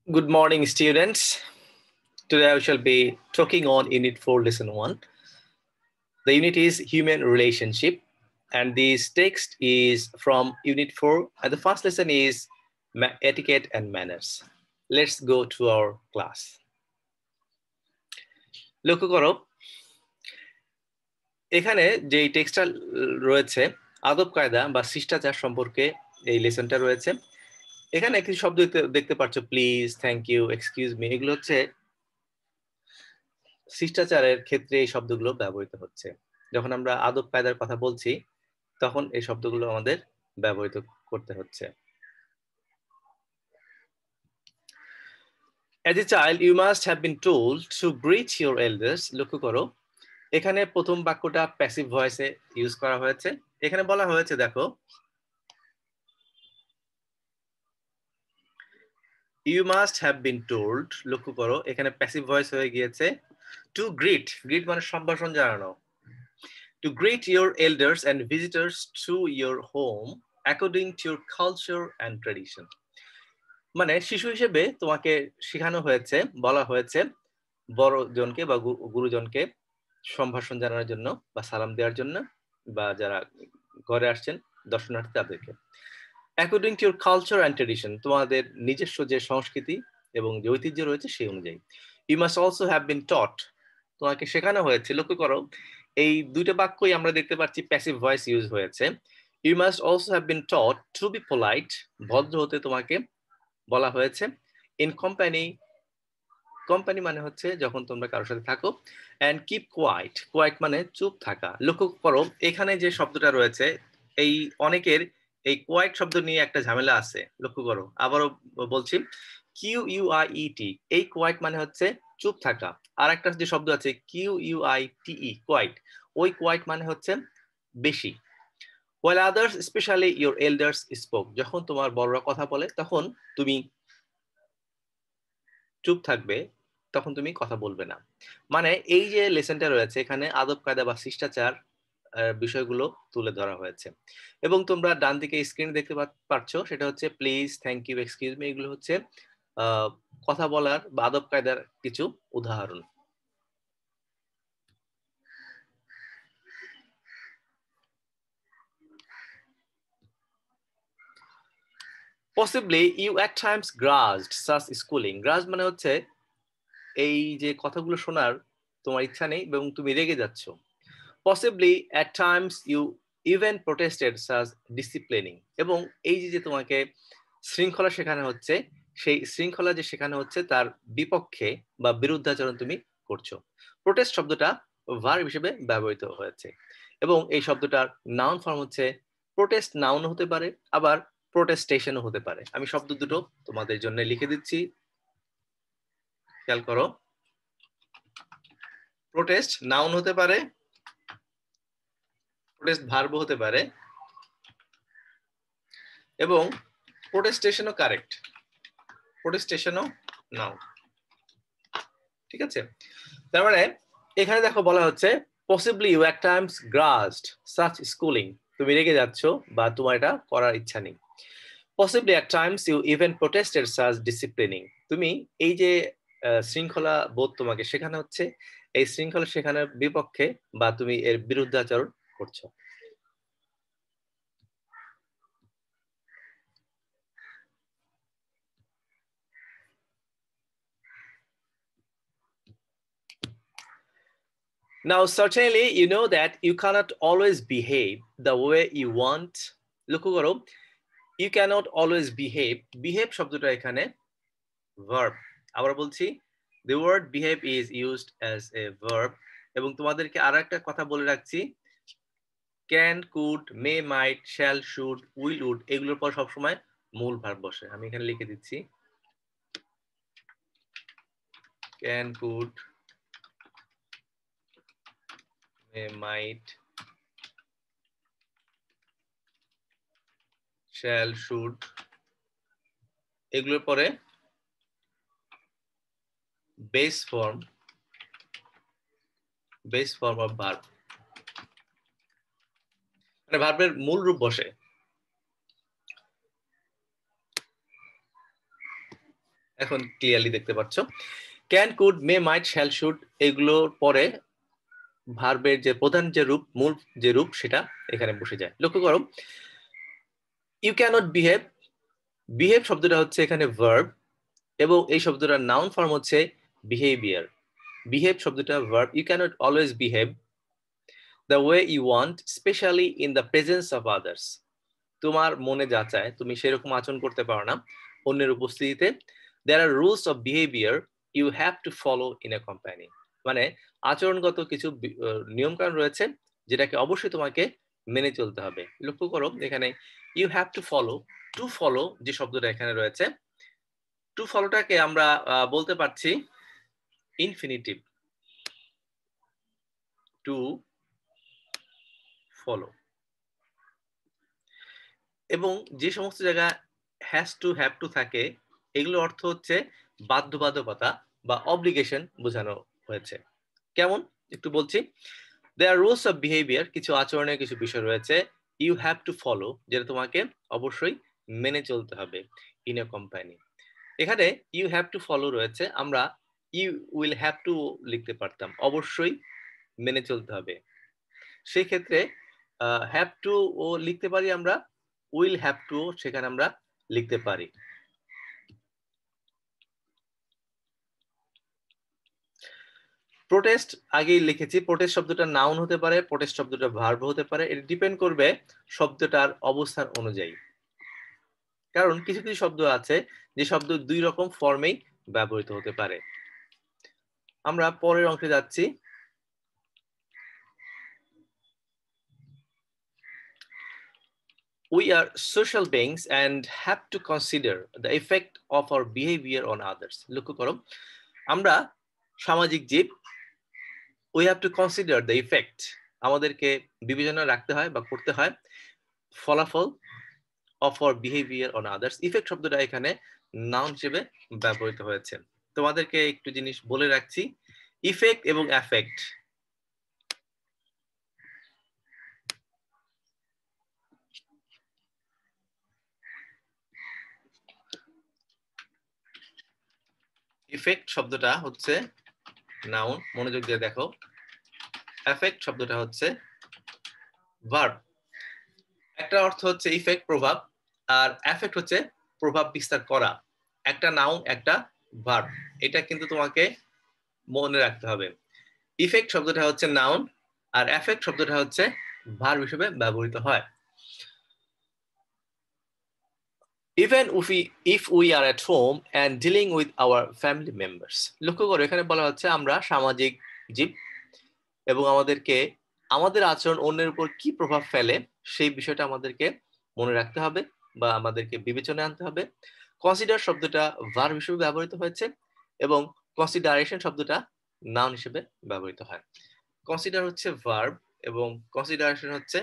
Good morning, students. Today I shall be talking on Unit 4, Lesson 1. The unit is Human Relationship, and this text is from Unit 4, and the first lesson is Etiquette and Manners. Let's go to our class. লক্ষ্য করো, এখানে যে টেক্সটটা রয়েছে আদব কায়দা বা শিষ্টাচার সম্পর্কে এই লেসনটা রয়েছে। এখানে কিছু শব্দ দেখতে পাচ্ছ, please, thank you, excuse me, এগুলো হচ্ছে শিষ্টাচারের ক্ষেত্রে এই শব্দগুলো ব্যবহৃত হচ্ছে। যখন আমরা আদব কায়দার কথা বলছি তখন এই শব্দগুলো আমাদের ব্যবহৃত করতে হচ্ছে। As a child, you must have been told to greet your elders. লক্ষ্য করো, এখানে প্রথম বাক্যটা প্যাসিভ ভয়েসে ইউজ করা হয়েছে। এখানে বলা হয়েছে, দেখো, you must have been told, লক্ষ্য করো এখানে প্যাসিভ ভয়েস হয়ে গিয়েছে to greet। গ্রিট মানে সম্ভাষণ জানানো। To greet your elders and visitors to your home according to your culture and tradition। মানে শিশু হিসেবে তোমাকে শেখানো হয়েছে, বলা হয়েছে বড় জনকে বা গুরুজনকে সম্ভাষণ জানানোর জন্য বা সালাম দেওয়ার জন্য, বা যারা ঘরে আসছেন দর্শনার্থী তাদেরকে। According to your culture and tradition, তোমাদের নিজস্ব যে সংস্কৃতি এবং যে ঐতিহ্য রয়েছে সেই অনুযায়ী। You must also have been taught, তোমাকে শেখানো হয়েছে। লক্ষ্য করো, এই দুইটা বাক্যই আমরা দেখতে পাচ্ছি প্যাসিভ ভয়েস ইউজ হয়েছে। You must also have been taught to be polite, ভদ্র হতে তোমাকে বলা হয়েছে। ইন কোম্পানি, কোম্পানি মানে হচ্ছে যখন তোমরা কারোর সাথে থাকো। অ্যান্ড কিপ কোয়াইট, কোয়াইট মানে চুপ থাকা। লক্ষ্য করো এখানে যে শব্দটা রয়েছে, এই অনেকের এই কোয়াইট শব্দ নিয়ে একটা ঝামেলা আছে। লক্ষ্য করো, আবারও বলছি, QUIET, এই কোয়াইট মানে হচ্ছে চুপ থাকা। আর একটা যে শব্দ আছে QUITE, কোয়াইট, ওই কোয়াইট মানে হচ্ছে বেশি। While others, especially your elders, spoke, যখন তোমার বড়রা কথা বলে তখন তুমি চুপ থাকবে, তখন তুমি কথা বলবে না। মানে এই যে লেসনটা রয়েছে এখানে আদব কায়দা বা শিষ্টাচার বিষয়গুলো তুলে ধরা হয়েছে। এবং তোমরা ডান দিকে স্ক্রিন দেখতে পাচ্ছ, সেটা হচ্ছে please, thank you, excuse me, এগুলো হচ্ছে কথা বলার বা আদব কায়দার কিছু উদাহরণ। Possibly you at times grudged such schooling. Grudge মানে হচ্ছে এই যে কথাগুলো শোনার তোমার ইচ্ছা নেই এবং তুমি রেগে যাচ্ছ। Possibly at times you even protested such disciplining, এবং এই যে তোমাকে শৃঙ্খলা শেখানো হচ্ছে, সেই শৃঙ্খলা যে শেখানো হচ্ছে তার বিপক্ষে বা বিরুদ্ধাচরণ তুমি করছো। প্রোটেস্ট শব্দটা ভার্ব হিসেবে ব্যবহৃত হয়েছে এবং এই শব্দটার নাউন ফর্ম হচ্ছে প্রোটেস্ট। নাউন হতে পারে, আবার প্রোটেস্টেশনও হতে পারে। আমি শব্দ দুটো তোমাদের জন্য লিখে দিচ্ছি, খেয়াল করো। প্রোটেস্ট নাউন হতে পারে, প্রোটেস্ট ভার্ব হতে পারে, এবং প্রোটেস্টেশনও কারেক্ট, প্রোটেস্টেশনও নাউন। ঠিক আছে, তার মানে এখানে দেখো বলা হচ্ছে possibly you at times grudged such schooling, তুমি রেগে যাচ্ছ বা তোমার এটা করার ইচ্ছা নেই। Possibly at times you even protested such disciplining, তুমি এই যে শৃঙ্খলা বোধ তোমাকে শেখানো হচ্ছে, এই শৃঙ্খলা শেখানোর বিপক্ষে বা তুমি এর বিরুদ্ধাচরণ করছো। Now, certainly, you know that you cannot always behave the way you want. লক্ষ্য করো, you cannot always behave, behave শব্দটা এখানে verb। আবার বলছি, the word behave is used as a verb। এবং তোমাদেরকে আর একটা কথা বলে রাখছি, can, could, may, might, shall, should, will, would, এগুলোর পর সবসময় মূল ভার্ব বসে। আমি এখানে লিখে দিচ্ছি, can, could, may, might, shall, should, এগুলোর পরে বেস ফর্ম অফ ভার্ব, মানে ভার্বের মূল রূপ বসে। এখন ক্লিয়ারলি দেখতে পাচ্ছ। Can, could, may, might, shall, should এগুলোর পরে ভার্বের যে প্রধান যে রূপ, মূল যে রূপ সেটা এখানে বসে যায়। লক্ষ্য করো, ইউ ক্যানট বিহেভ, বিহেভ শব্দটা হচ্ছে এখানে ভার্ব এবং এই শব্দটার নাউন ফর্ম হচ্ছে বিহেভিয়ার। বিহেভ শব্দটা verb, you cannot always behave the way you want specially in the presence of others. তোমার মনে যা চায় তুমি সেরকম আচরণ করতে পারো না অন্যের উপস্থিতিতে। There are rules of behaviour you have to follow in a company, মানে আচরণগত কিছু নিয়মকানুন রয়েছে যেটাকে অবশ্যই তোমাকে মেনে চলতে হবে। লক্ষ্য করো এখানে you have to follow, to follow যে শব্দটা এখানে রয়েছে, টু ফলোটাকে আমরা বলতে পারছি ইনফিনিটিভ, টু ফলো। এবং যে সমস্ত জায়গায় হ্যাজ টু, হ্যাভ টু থাকে এগুলোর অর্থ হচ্ছে বাধ্যবাধকতা বা অব্লিগেশন বোঝানো হয়েছে। কেমন একটু বলছি, দেয়ার রুলস অফ বিহেভিয়ার, কিছু আচরণের কিছু বিষয় রয়েছে, ইউ হ্যাভ টু ফলো যেটা তোমাকে অবশ্যই মেনে চলতে হবে ইন এ কোম্পানি। এখানে ইউ হ্যাভ টু ফলো রয়েছে, আমরা ইউ উইল হ্যাভ টু লিখতে পারতাম, অবশ্যই মেনে চলতে হবে। সেই ক্ষেত্রে হ্যাভ টু ও লিখতে পারি আমরা, উইল হ্যাভ টু সেখানে আমরা লিখতে পারি। প্রোটেস্ট আগেই লিখেছি, প্রোটেস্ট শব্দটা নাউন হতে পারে, প্রোটেস্ট শব্দটা ভার্ব হতে পারে, এটা ডিপেন্ড করবে শব্দটার অবস্থান অনুযায়ী। কারণ কিছু কিছু শব্দ আছে যে শব্দ দুই রকম ফর্মেই ব্যবহৃত হতে পারে। আমরা পরের অংশে যাচ্ছি। We are social beings and have to consider the effect of our behavior on others. লক্ষ্য করো, আমরা সামাজিক জীব, we have to consider the effect, আমাদেরকে বিবেচনা রাখতে হয় বা করতে হয় ফলাফল of our behavior on others। Effect শব্দটা এখানে নাউন হিসেবে ব্যবহৃত হয়েছে। তোমাদেরকে একটু জিনিস বলে রাখছি, ইফেক্ট এবং অ্যাফেক্ট ইফেক্ট শব্দটা হচ্ছে নাউন, মনোযোগ দিয়ে দেখো। অ্যাফেক্ট শব্দটা হচ্ছে ভার্ব। একটা অর্থ হচ্ছে ইফেক্ট প্রভাব, আর অ্যাফেক্ট হচ্ছে প্রভাব বিস্তার করা। একটা নাউন একটা ভার্ব, এটা কিন্তু তোমাকে মনে রাখতে হবে। ইফেক্ট শব্দটা হচ্ছে নাউন আর অ্যাফেক্ট শব্দটা হচ্ছে ভার্ব হিসেবে ব্যবহৃত হয়। Even if we are at home and dealing with our family members, লক্ষ্য করো এখানে বলা হচ্ছে আমরা সামাজিক জীব এবং আমাদেরকে আমাদের আচরণ অন্যের উপর কি প্রভাব ফেলে সেই বিষয়টা আমাদেরকে মনে রাখতে হবে বা আমাদেরকে বিবেচনায় আনতে হবে। কনসিডার শব্দটা ভার্ব হিসেবে ব্যবহৃত হয়েছে এবং কনসিডারেশন শব্দটা নাউন হিসেবে ব্যবহৃত হয়। কনসিডার হচ্ছে ভার্ব এবং কনসিডারেশন হচ্ছে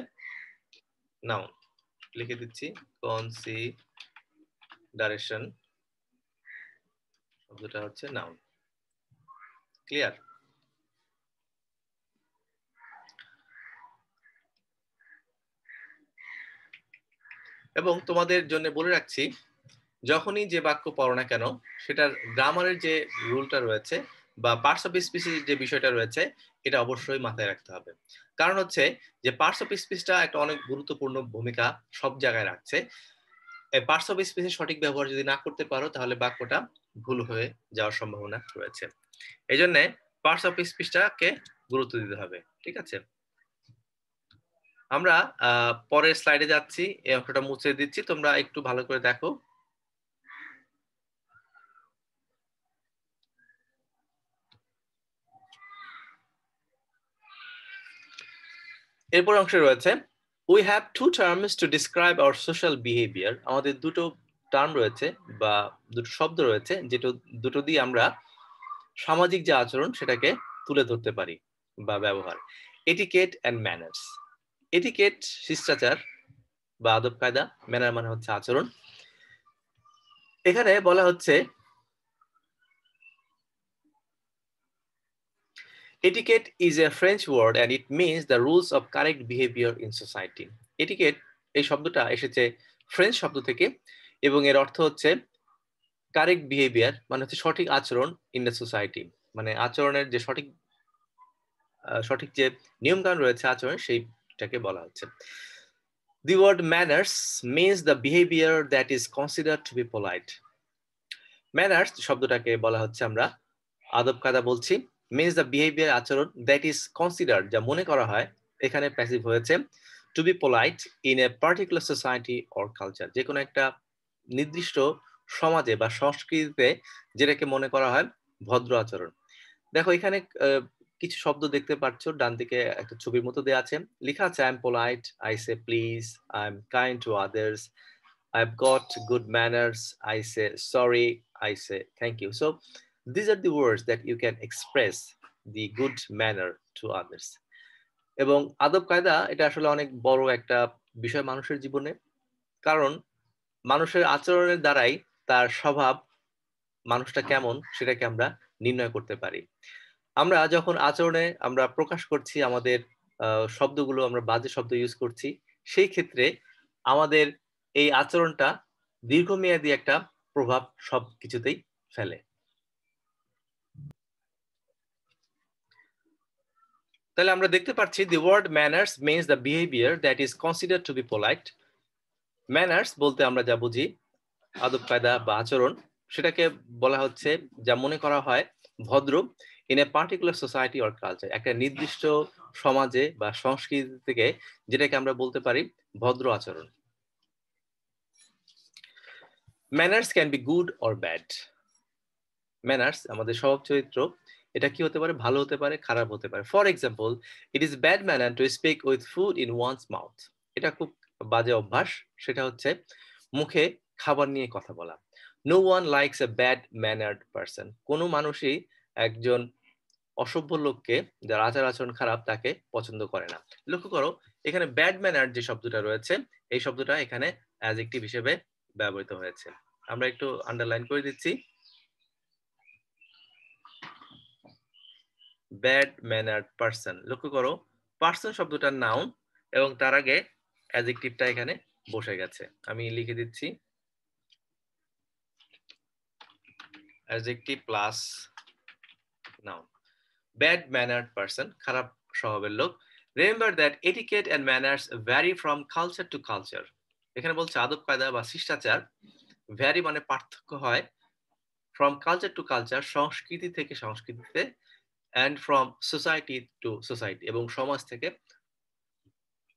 নাউন। লিখে দিচ্ছি, কনসিডারেশন শব্দটা হচ্ছে নাউন। ক্লিয়ার? এবং তোমাদের জন্য বলে রাখছি, যখনই যে বাক্য পড়ো না কেন সেটার গ্রামারের যে রুলটা রয়েছে বা পার্টস অফ স্পিচের যে বিষয়টা রয়েছে এটা অবশ্যই মাথায় রাখতে হবে। কারণ হচ্ছে যে পার্টস অফ স্পিচটা একটা অনেক গুরুত্বপূর্ণ ভূমিকা সব জায়গায় রাখছে। এই পার্টস অফ স্পিচের সঠিক ব্যবহার যদি না করতে পারো তাহলে বাক্যটা ভুল হয়ে যাওয়ার সম্ভাবনা রয়েছে। এই জন্য পার্টস অফ স্পিচটাকে গুরুত্ব দিতে হবে। ঠিক আছে, আমরা পরের স্লাইডে যাচ্ছি, এই অংশটা মুছে দিচ্ছি, তোমরা একটু ভালো করে দেখো। এরপর অংশে রয়েছে we have two terms to describe our social behavior। আমাদের দুটো টার্ম রয়েছে বা দুটো শব্দ রয়েছে যেটা দুটো দিয়ে আমরা সামাজিক যে আচরণ সেটাকে তুলে ধরতে পারি বা ব্যবহার। Etiquette and manners. এটিকেট শিষ্টাচার বা আদব কায়দা, ম্যানার মানে হচ্ছে আচরণ। এখানে বলা হচ্ছে etiquette is a French word and it means the rules of correct behavior in society। etiquette এই শব্দটা এসেছে ফ্রেঞ্চ শব্দ থেকে এবং এর অর্থ হচ্ছে কারেক্ট বিহেভিয়ার মানে হচ্ছে সঠিক আচরণ ইন দ্য সোসাইটি, মানে আচরণের যে সঠিক যে নিয়ম কানুন রয়েছে আচরণ সেইটাকে বলা হচ্ছে। The word manners means the behavior that is considered to be polite. Manners শব্দটাকে বলা হচ্ছে আমরা আদব কায়দা বলছি, means the behavior আচরণ that is considered যা মনে করা হয়, এখানে প্যাসিভ হয়েছে, to be polite in a particular society or culture, যে কোনো একটা নির্দিষ্ট সমাজে বা সংস্কৃতিতে যেটাকে মনে করা হয় ভদ্র আচরণ। দেখো এখানে কিছু শব্দ দেখতে পাচ্ছ, ডান দিকে একটা ছবির মতো দেওয়া আছে, লেখা আছে I am polite, I say please, I am kind to others, I've got good manners, I say sorry, I say thank you. So these are the words that you can express the good manner to others. এবং আদব কায়দা এটা আসলে অনেক বড় একটা বিষয় মানুষের জীবনে, কারণ মানুষের আচরণের দ্বারাই তার স্বভাব, মানুষটা কেমন সেটাকে আমরা নির্ণয় করতে পারি। আমরা যখন আচরণে আমরা প্রকাশ করছি আমাদের শব্দগুলো, আমরা বাজে শব্দ ইউজ করছি, সেই ক্ষেত্রে আমাদের এই আচরণটা দীর্ঘমেয়াদী একটা প্রভাব সব কিছুতেই ফেলে। তাহলে আমরা দেখতে পাচ্ছি the word manners means the behavior that is considered to be polite. Manners বলতে আমরা যা বুঝি আদব কায়দা বা আচরণ, সেটাকে বলা হচ্ছে যা মনে করা হয় ভদ্র in a particular society or culture, একটা নির্দিষ্ট সমাজে বা সংস্কৃতি থেকে যেটাকে আমরা বলতে পারি ভদ্র আচরণ। Manners can be good or bad. Manners আমাদের স্বভাব চরিত্র, এটা কি হতে পারে, ভালো হতে পারে, খারাপ হতে পারে। For example, it is bad manner to speak with food in one's mouth. এটা খুব বাজে অভ্যাস, সেটা হচ্ছে মুখে খাবার নিয়ে কথা বলা। No one likes a bad mannered person. কোনো মানুষই একজন অসভ্য লোককে, যার আচার আচরণ খারাপ, তাকে পছন্দ করে না। লক্ষ্য করো এখানে ব্যাড ম্যানার যে শব্দটা রয়েছে, এই শব্দটা এখানে অ্যাডজেক্টিভ হিসেবে ব্যবহৃত হয়েছে। আমরা একটু আন্ডারলাইন করে দিচ্ছি, ব্যাড ম্যানার্ড পারসন। লক্ষ্য করো পারসন শব্দটার নাউন এবং তার আগে অ্যাডজেক্টিভটা এখানে বসে গেছে। আমি লিখে দিচ্ছি adjective plus noun. Bad mannered person, খারাপ স্বভাবের লোক। Remember that etiquette and manners vary from culture to culture. এখানে বলছে আদব কায়দা বা শিষ্টাচার ভ্যারি মানে পার্থক্য হয়, ফ্রম কালচার টু কালচার সংস্কৃতি থেকে সংস্কৃতিতে, and from society to society এবং সমাজ থেকে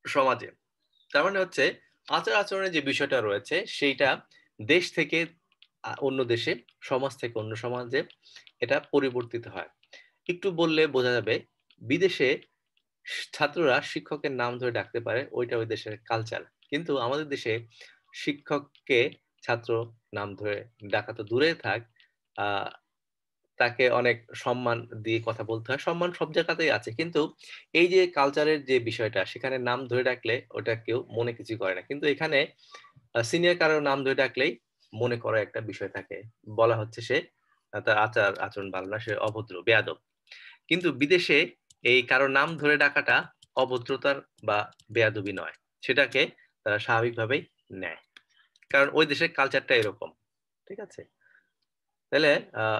সমাজে। তার মানে হচ্ছে আচার আচরণের যে বিষয়টা রয়েছে সেইটা দেশ থেকে অন্য দেশে, সমাজ থেকে অন্য সমাজে এটা পরিবর্তিত হয়। একটু বললে বোঝা যাবে, বিদেশে ছাত্ররা শিক্ষকের নাম ধরে ডাকতে পারে, ওইটা ওই দেশের কালচার, কিন্তু আমাদের দেশে শিক্ষককে ছাত্র নাম ধরে ডাকা তো দূরে থাক, তাকে অনেক সম্মান দিয়ে কথা বলতে হয়। সম্মান সব জায়গাতেই আছে, কিন্তু এই যে কালচারের যে বিষয়টা, সেখানে নাম ধরে ডাকলে ওটা কেউ মনে কিছু করে না, কিন্তু এখানে সিনিয়র কারো নাম ধরে ডাকলেই মনে করা একটা বিষয় থাকে, বলা হচ্ছে সে তার আচার আচরণ ভালো না, সে অভদ্র, বেয়াদব। কিন্তু বিদেশে এই কারো নাম ধরে ডাকাটা অভদ্রতার বা বেয়াদবি নয়, সেটাকে তারা স্বাভাবিকভাবেই নেয়, কারণ ওই দেশের কালচারটা এরকম। ঠিক আছে, তাহলে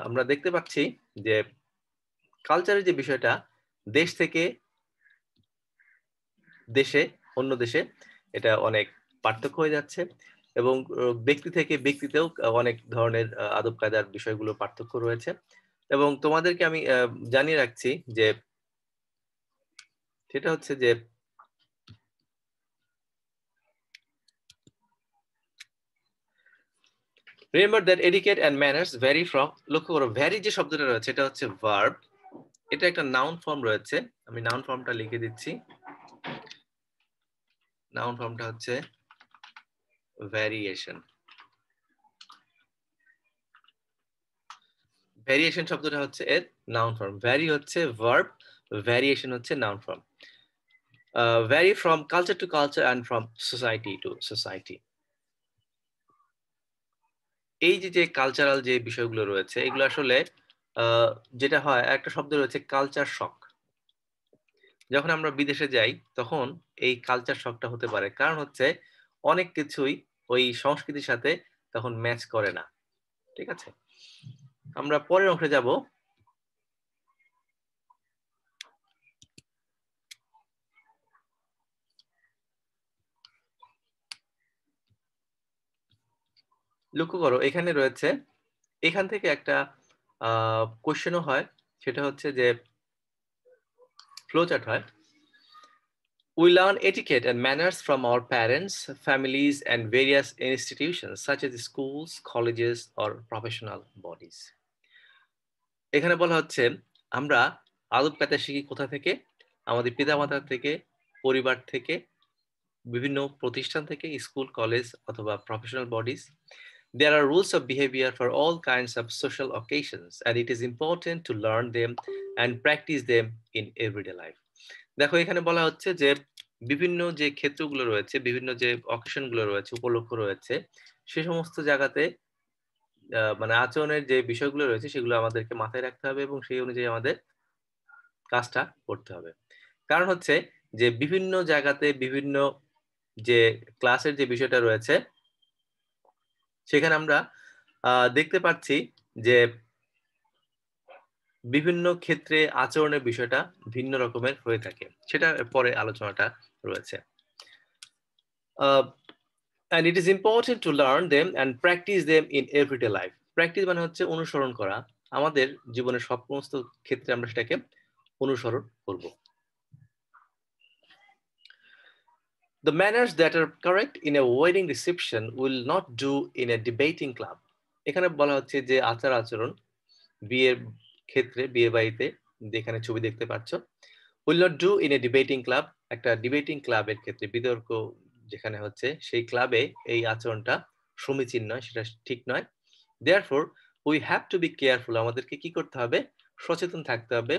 আমরা দেখতে পাচ্ছি যে কালচারের যে বিষয়টা দেশ থেকে দেশে, অন্য দেশে এটা অনেক পার্থক্য হয়ে যাচ্ছে, এবং ব্যক্তি থেকে ব্যক্তিতেও অনেক ধরনের আদব কায়দার বিষয়গুলো পার্থক্য রয়েছে। এবং তোমাদেরকে আমি জানিয়ে রাখছি যে সেটা হচ্ছে যে remember that etiquette and manners vary from, লক্ষ্য করো ভ্যারি যে শব্দটা রয়েছে এটা হচ্ছে ভার্ব, এটা একটা নাউন ফর্ম রয়েছে, আমি নাউন ফর্মটা লিখে দিচ্ছি। নাউন ফর্মটা হচ্ছে ভ্যারিয়েশন। ভ্যারিয়েশন শব্দটা হচ্ছে এর নাউন ফর্ম, ভ্যারি হচ্ছে ভার্ব, ভ্যারিয়েশন হচ্ছে noun form. Vary from culture to culture and from society to society. এই যে যে কালচারাল যে বিষয়গুলো রয়েছে, এগুলো আসলে যেটা হয়, একটা শব্দ রয়েছে কালচার শক। যখন আমরা বিদেশে যাই তখন এই কালচার শকটা হতে পারে, কারণ হচ্ছে অনেক কিছুই ওই সংস্কৃতির সাথে তখন ম্যাচ করে না। ঠিক আছে, আমরা পরের অংশে যাব। লক্ষ্য করো এখানে রয়েছে, এখান থেকে একটা কোশ্চেনও হয়, সেটা হচ্ছে যে ফ্লো চার্ট হয়। We learn etiquette and manners from our parents, families, and various institutions such as schools, colleges, or professional bodies. এখানে বলা হচ্ছে আমরা আদব কায়দা শিখি কোথা থেকে? আমাদের পিতামাতা থেকে, পরিবার থেকে, বিভিন্ন প্রতিষ্ঠান থেকে, স্কুল, কলেজ অথবা professional bodies. There are rules of behavior for all kinds of social occasions, and it is important to learn them and practice them in everyday life. দেখো এখানে বলা হচ্ছে যে বিভিন্ন যে ক্ষেত্রগুলো রয়েছে, বিভিন্ন যে অকেশনগুলো রয়েছে, উপলক্ষ রয়েছে, সে সমস্ত জায়গাতে মানে আচরণের যে বিষয়গুলো রয়েছে সেগুলো আমাদেরকে মাথায় রাখতে হবে এবং সেই অনুযায়ী আমাদের কাজটা করতে হবে। কারণ হচ্ছে যে বিভিন্ন জায়গাতে বিভিন্ন যে ক্লাসের যে বিষয়টা রয়েছে সেখানে আমরা দেখতে পাচ্ছি যে বিভিন্ন ক্ষেত্রে আচরণের বিষয়টা ভিন্ন রকমের হয়ে থাকে, সেটা পরে আলোচনাটা রয়েছে। And it is important to learn them and practice them in everyday life. Practice মানে হচ্ছে অনুসরণ করা, আমাদের জীবনের সমস্ত ক্ষেত্রে আমরা সেটাকে অনুসরণ করব। The manners that are correct in a wedding reception will not do in a debating club. এখানে বলা হচ্ছে যে আচার আচরণ বিয়ের ক্ষেত্রে, বিয়ে বাড়িতে, যেখানে ছবি দেখতে পাচ্ছ, will not do in a debating club, একটা ডিবেটিং ক্লাবের ক্ষেত্রে, বিতর্ক যেখানে হচ্ছে সেই ক্লাবে এই আচরণটা সমীচীন নয়, সেটা ঠিক নয়। Therefore we have to be careful, আমাদেরকে কি করতে হবে? সচেতন থাকতে হবে,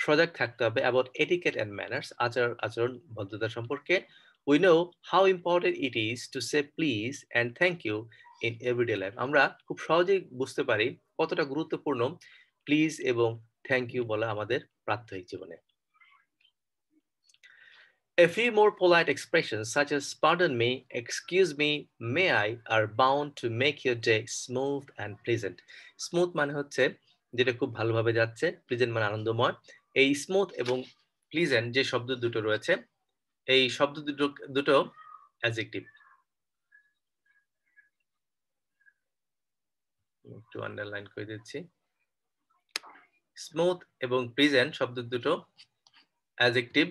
সজাগ থাকতে হবে about etiquette and manners, আচার আচরণ ভদ্রতা সম্পর্কে। We know how important it is to say please and thank you in everyday life. আমরা খুব সহজেই বুঝতে পারি কতটা গুরুত্বপূর্ণ প্লিজ এবং থ্যাংক ইউ বলা আমাদের প্রাত্যহিক জীবনে। A few more polite expressions such as pardon me, excuse me, may I are bound to make your day smooth and pleasant. Smooth মানে হচ্ছে যেটা খুব ভালোভাবে যাচ্ছে, প্লিজেন্ট মানে আনন্দময়। এই স্মুথ এবং প্লিজেন্ট যে শব্দ দুটো রয়েছে, এই শব্দ দুটো অ্যাডজেক্টিভ। একটু আন্ডারলাইন করে দিচ্ছি। স্মুথ এবং প্লিজেন্ট শব্দ দুটো adjective.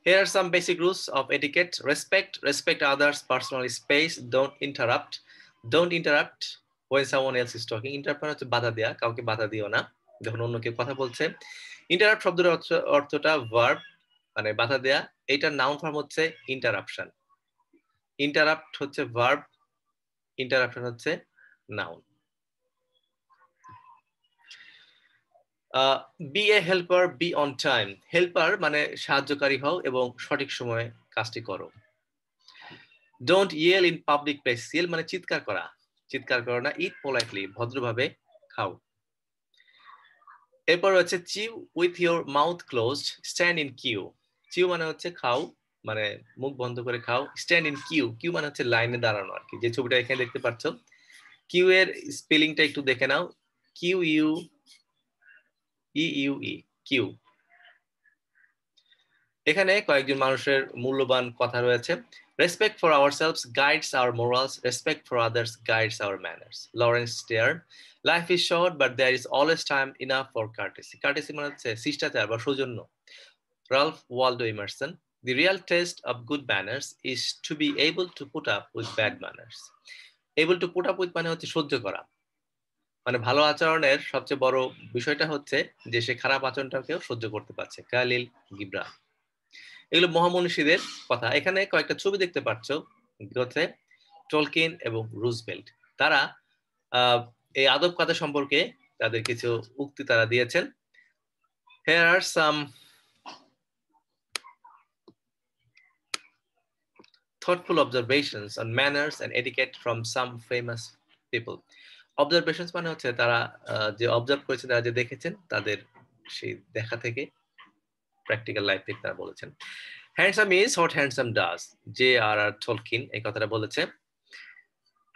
Here are some basic rules of etiquette. Respect others' personal space. Don't interrupt when someone else is talking. Interrupt মানে হচ্ছে বাধা দেয়া, কাউকে বাধা দিও না যখন অন্য কেউ কথা বলছে। ইন্টারাপ্ট শব্দের অর্থটা ভার্ব, মানে বাধা দেয়া। এইটার নাউন ফর্ম হচ্ছে ইন্টারাপশন। ইন্টারাপ্ট হচ্ছে ভার্ব, ইন্টারাপশন হচ্ছে noun. Be a helper, be on time. Helper মানে সাহায্যকারী হও এবং সঠিক সময়ে কাজটি করো। Don't yell in public place. Yell মানে চিৎকার করা, চিৎকার করো না। ইট পোলাইটলি, ভদ্রভাবে খাও। এরপর হচ্ছে chew with your mouth closed, stand in queue. Chew মানে হচ্ছে খাও, মানে মুখ বন্ধ করে খাও। স্ট্যান্ড ইন কিউ, কিউ মানে হচ্ছে লাইনে দাঁড়ানো আর কি, যে ছবিটা এখানে দেখতে পাচ্ছ। কিউ এর স্পেলিংটা একটু দেখে নাও, Q U E U E, Q. এখানে কয়েকজন মানুষের মূল্যবান কথা রয়েছে। Respect for ourselves guides our morals. Respect for others guides our manners. Lawrence Stern. Life is short, but there is always time enough for courtesy. Courtesy মানে হচ্ছে শিষ্টাচার বা সৌজন্য। Ralph Waldo Emerson. The real test of good manners is to be able to put up with bad manners. Able to put up with মানে হচ্ছে সহ্য করা, মানে ভালো আচরণের সবচেয়ে বড় বিষয়টা হচ্ছে যে সে খারাপ আচরণটাকেও সহ্য করতে পারছে। কালিল গিবরান। এগুলো মহামনীষীদের কথা। এখানে কয়েকটা ছবি দেখতে পাচ্ছ, হচ্ছে টলকিন এবং রুজভেল্ট। তারা এই আদব কায়দা সম্পর্কে তাদের কিছু উক্তি তারা দিয়েছেন। Here are some thoughtful observations on manners and etiquette from some famous people. Observations মানে হচ্ছে তারা যে অবজার্ভ করেছেন, তারা যে দেখেছেন, তাদের সেই দেখা থেকে প্র্যাকটিক্যাল লাইফ থেকে তারা বলেছেন। Handsome is what handsome does, J.R.R. টলকিন এই কথাটা বলেছে।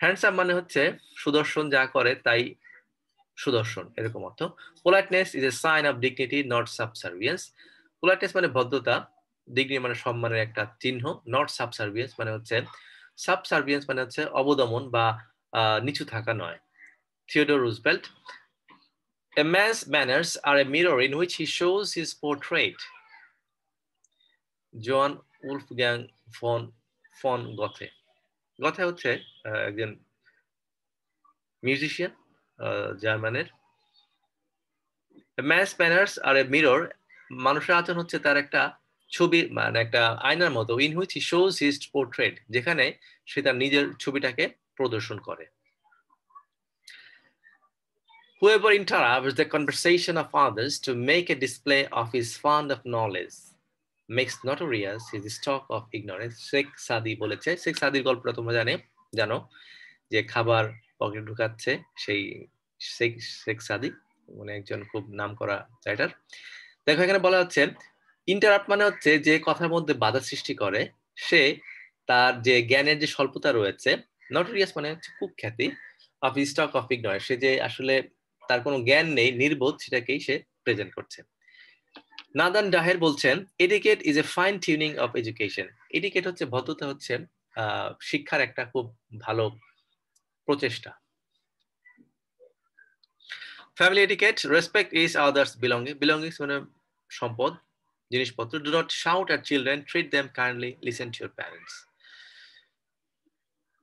হ্যান্ডসাম মানে হচ্ছে সুদর্শন যা করে তাই সুদর্শন, এরকম অর্থ। Politeness is a sign of dignity not subservience, politeness মানে ভদ্রতা, ডিগনিটি মানে সম্মানের একটা চিহ্ন, নট সাবসার্ভিয়েন্স মানে হচ্ছে সাবসার্ভিয়েন্স মানে হচ্ছে অবদমন বা নিচু থাকা নয়। Theodore Roosevelt, a man's manners are a mirror in which he shows his portrait. Johann Wolfgang von Goethe, Goethe হচ্ছে একজন মিউজিশিয়ান জার্মানের। Man's manners are a mirror, মানুষের আচরণ হচ্ছে তার একটা ছবি মানে একটা আয়নার মতো, in which he shows his portrait, যেখানে সে তার নিজের ছবিটাকে প্রদর্শন করে। Whoever interrupts the conversation of others to make a display of his fund of knowledge makes notorious his stock of ignorance. Sheikh সাদি বলেছে, শেখ সাদির গল্পটা তোমরা জানো যে খাবার পকেটে ঢুকাচ্ছে সেই শেখ সাদি, মানে একজন খুব নামকরা রাইটার। দেখো এখানে বলা হচ্ছে ইন্টারাপ্ট মানে হচ্ছে যে কথার মধ্যে বাধা সৃষ্টি করে, সে তার যে জ্ঞানের যে স্বল্পতা রয়েছে, নটোরিয়াস মানে হচ্ছে কুখ্যাতি, অফ স্টক অফ ইগনোরেন্স, সে যে আসলে তার কোনো জ্ঞান নেই, নির্বোধ, সেটাকেই সে প্রেজেন্ট করছে। নাদান ডাহের বলছেন etiquette is a fine tuning of education, etiquette হচ্ছে ভদ্রতা, হচ্ছে শিক্ষার একটা খুব ভালো প্রচেষ্টা। Family etiquette, respect is others belonging, belongings মানে সম্পদ, জিনিসপত্র। Do not shout at children, treat them kindly, listen to your parents.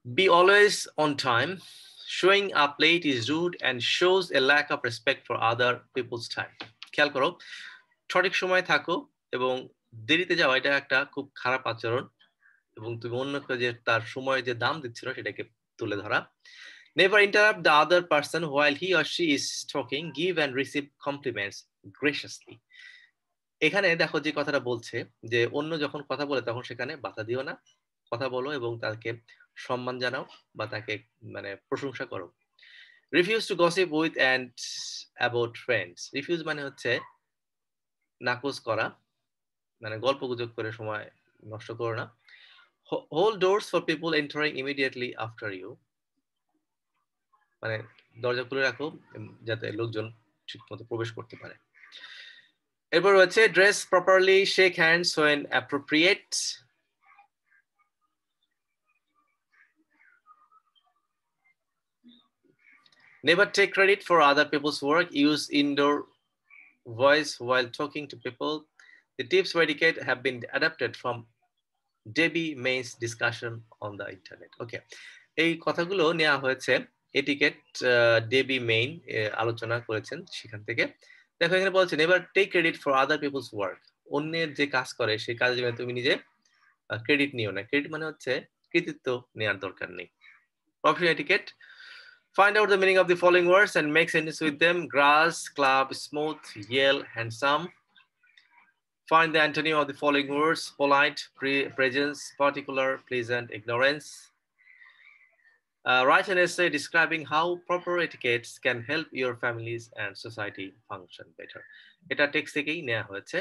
Be always on time, showing up late is rude and shows a lack of respect for other people's time. খেয়াল করো, সঠিক সময় থাকো এবং দেরিতে যাওয়া এটা একটা খুব খারাপ আচরণ, এবং তুমি অন্যকে যে তার সময় যে দাম দিচ্ছিল সেটাকে তুলে ধরা। Never interrupt the other person while he or she is talking. Give and receive compliments graciously. এখানে দেখো যে কথাটা বলছে যে অন্য যখন কথা বলে তখন সেখানে বাধা দিও না, কথা বলো এবং তাকে সম্মান জানাও বা তাকে মানে প্রশংসা করো। Refuse to gossip with and about friends, refuse মানে হচ্ছে নাকচ করা, মানে গল্প গুজব করে সময় নষ্ট করো না। Hold doors for people entering immediately after you, মানে দরজা খুলে রাখো যাতে লোকজন ঠিক মতো প্রবেশ করতে পারে। এরপর হচ্ছে dress properly, shake hands when appropriate. Never take credit for other people's work, use indoor voice while talking to people. The tips for etiquette have been adapted from Debbie May's discussion on the internet. Okay, এই কথাগুলো নেওয়া হয়েছে etiquette ডেবি main আলোচনা করেছেন সেখান থেকে। দেখো এখানে বলছে never take credit for other people's work, অন্যের যে কাজ করে সেই কাজে যেন তুমি নিজে ক্রেডিট নিও না, ক্রেডিট মানে হচ্ছে কৃতিত্ব নেওয়ার দরকার নেই। Professional etiquette, find out the meaning of the following words and make sentences with them. Grass, club, smooth, yell, handsome. Find the antonym of the following words: polite, presence, particular, pleasant, ignorance. Write an essay describing how proper etiquettes can help your families and society function better. এটা text থেকেই নেওয়া হয়েছে।